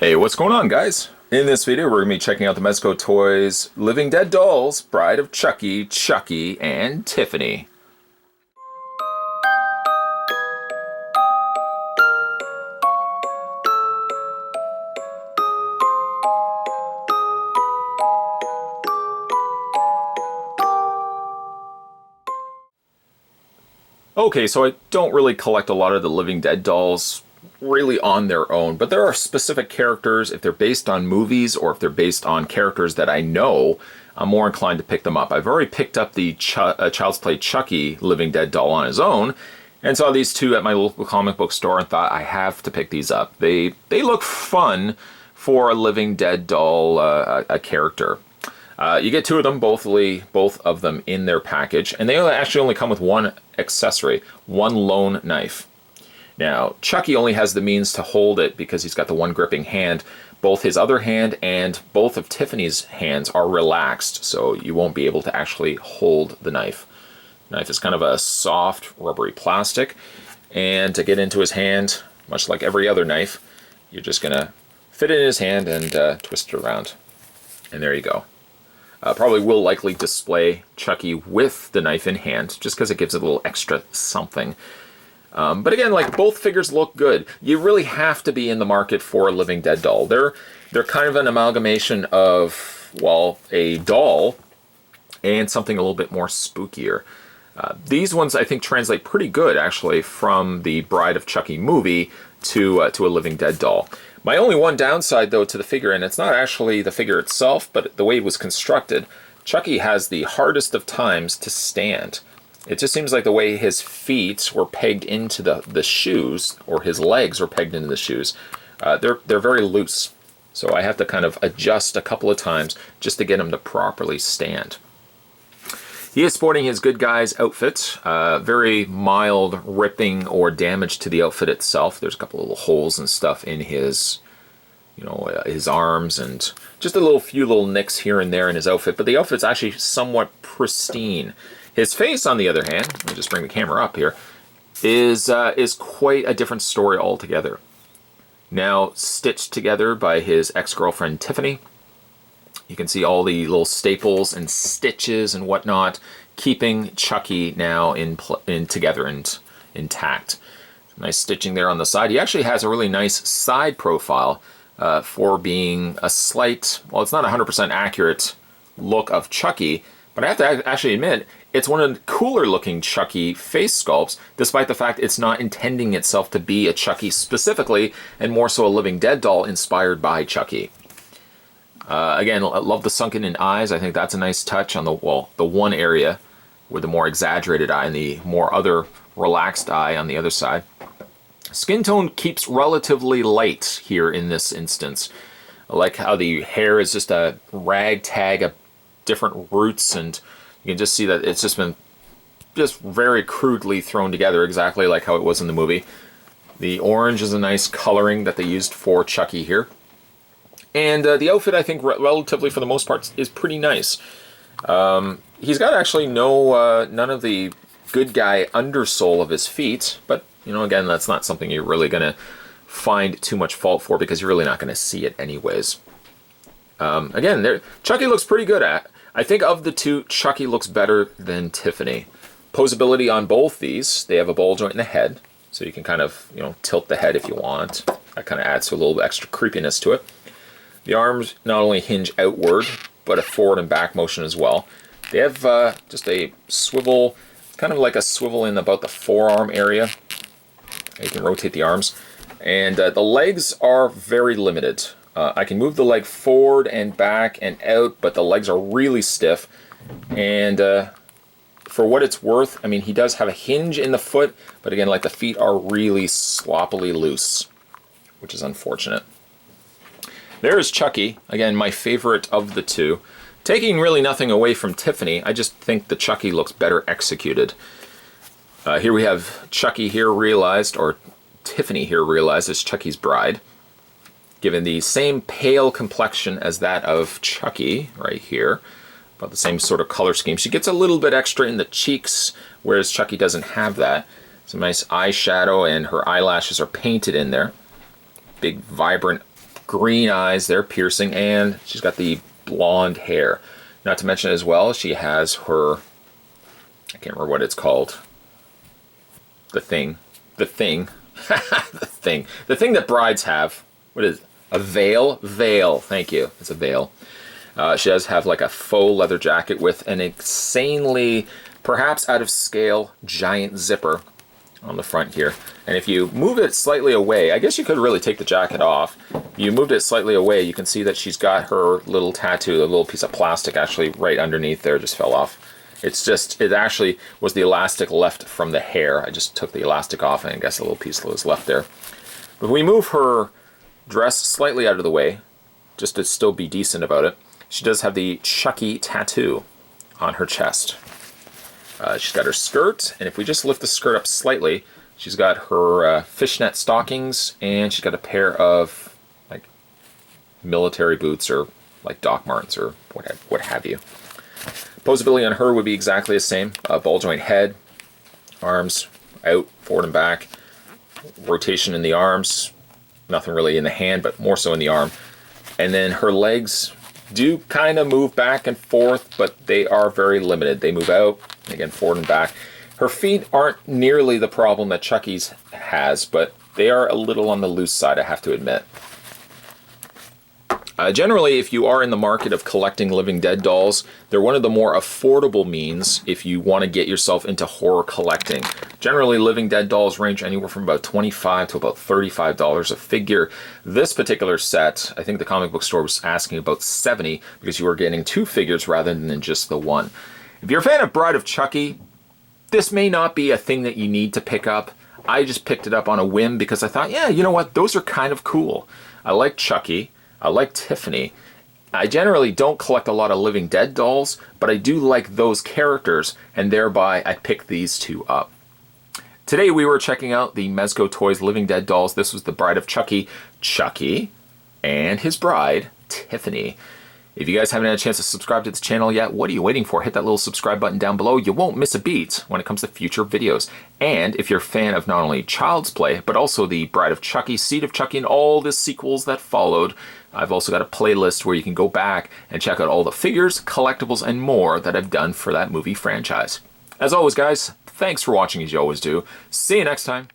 Hey, what's going on, guys? In this video, we're going to be checking out the Mezco Toyz Living Dead Dolls, Bride of Chucky, Chucky, and Tiffany. Okay, so I don't really collect a lot of the Living Dead dolls really on their own, but there are specific characters, if they're based on movies or if they're based on characters that I know, I'm more inclined to pick them up. I've already picked up the Child's Play Chucky Living Dead doll on his own, and saw these two at my local comic book store and thought I have to pick these up. They look fun for a Living Dead doll a character. You get two of them, both of them in their package, and they actually only come with one accessory, one lone knife. Now, Chucky only has the means to hold it because he's got the one gripping hand. Both his other hand and both of Tiffany's hands are relaxed, so you won't be able to actually hold the knife. The knife is kind of a soft, rubbery plastic, and to get into his hand, much like every other knife, you're just going to fit it in his hand and twist it around. And there you go. Probably will likely display Chucky with the knife in hand, just because it gives it a little extra something. But again, like, both figures look good. You really have to be in the market for a Living Dead doll. They're kind of an amalgamation of, well, a doll and something a little bit more spookier. These ones, I think, translate pretty good, actually, from the Bride of Chucky movie to a Living Dead doll. My only one downside, though, to the figure, and it's not actually the figure itself, but the way it was constructed, Chucky has the hardest of times to stand. It just seems like the way his feet were pegged into the shoes, or his legs were pegged into the shoes, they're very loose. So I have to kind of adjust a couple of times just to get him to properly stand. He is sporting his good guy's outfit, very mild ripping or damage to the outfit itself. There's a couple of little holes and stuff in his, his arms, and just few little nicks here and there in his outfit. But the outfit's actually somewhat pristine. His face, on the other hand, let me just bring the camera up here, is quite a different story altogether. Now stitched together by his ex-girlfriend Tiffany. You can see all the little staples and stitches and whatnot, keeping Chucky now together and intact. Nice stitching there on the side. He actually has a really nice side profile for being a slight, well, it's not 100% accurate look of Chucky, but I have to actually admit, it's one of the cooler looking Chucky face sculpts, despite the fact it's not intending itself to be a Chucky specifically, and more so a Living Dead doll inspired by Chucky. Again, I love the sunken-in eyes. I think that's a nice touch on the one area with the more exaggerated eye and the more other relaxed eye on the other side. Skin tone keeps relatively light here in this instance. I like how the hair is just a ragtag of different roots, and you can just see that it's just been very crudely thrown together, exactly like how it was in the movie. The orange is a nice coloring that they used for Chucky here. And the outfit, I think, relatively for the most part, is pretty nice. He's got actually none of the good guy undersole of his feet, but, again, that's not something you're really going to find too much fault for, because you're really not going to see it anyways. Again, Chucky looks pretty good at. I think of the two, Chucky looks better than Tiffany. Posability on both these, they have a ball joint in the head, so you can kind of, tilt the head if you want. That kind of adds to a little extra creepiness to it. The arms not only hinge outward, but a forward and back motion as well. They have just a swivel, kind of like a swivel in about the forearm area. You can rotate the arms. And the legs are very limited. I can move the leg forward and back and out, but the legs are really stiff. And for what it's worth, I mean, he does have a hinge in the foot, but again, like, the feet are really sloppily loose, which is unfortunate. There's Chucky, again, my favorite of the two. Taking really nothing away from Tiffany, I just think the Chucky looks better executed. Here we have Chucky here realized, or Tiffany here realized as Chucky's bride, given the same pale complexion as that of Chucky right here, about the same sort of color scheme. She gets a little bit extra in the cheeks, whereas Chucky doesn't have that. Some nice eyeshadow, and her eyelashes are painted in there. Big, vibrant green eyes, they're piercing, and she's got the blonde hair. Not to mention as well, she has her, I can't remember what it's called. The thing. The thing that brides have. What is it? A veil? Veil. Thank you. It's a veil. She does have like a faux leather jacket with an insanely, perhaps out of scale, giant zipper on the front here. And if you move it slightly away, I guess you could really take the jacket off. You moved it slightly away, you can see that she's got her little tattoo, a little piece of plastic actually right underneath there, just fell off. It actually was the elastic left from the hair. I just took the elastic off and I guess a little piece was left there. But if we move her dress slightly out of the way, just to still be decent about it, she does have the Chucky tattoo on her chest. She's got her skirt, and if we just lift the skirt up slightly, she's got her fishnet stockings, and she's got a pair of like military boots or like Doc Martens or what have you. Posability on her would be exactly the same. Ball joint head, arms out, forward and back, rotation in the arms, nothing really in the hand, but more so in the arm. And then her legs do kind of move back and forth, but they are very limited. They move out, again, forward and back. Her feet aren't nearly the problem that Chucky's has, but they are a little on the loose side, I have to admit. Generally, if you are in the market of collecting Living Dead dolls, they're one of the more affordable means if you want to get yourself into horror collecting. Generally, Living Dead dolls range anywhere from about $25 to about $35 a figure. This particular set, I think the comic book store was asking about $70 because you were getting 2 figures rather than just the one. If you're a fan of Bride of Chucky, this may not be a thing that you need to pick up. I just picked it up on a whim because I thought, yeah, you know what, those are kind of cool. I like Chucky. I like Tiffany. I generally don't collect a lot of Living Dead dolls, but I do like those characters, and thereby I picked these 2 up. Today we were checking out the Mezco Toyz Living Dead dolls. This was the Bride of Chucky, Chucky, and his bride, Tiffany. If you guys haven't had a chance to subscribe to this channel yet, what are you waiting for? Hit that little subscribe button down below. You won't miss a beat when it comes to future videos. And if you're a fan of not only Child's Play, but also the Bride of Chucky, Seed of Chucky, and all the sequels that followed, I've also got a playlist where you can go back and check out all the figures, collectibles, and more that I've done for that movie franchise. As always, guys, thanks for watching as you always do. See you next time.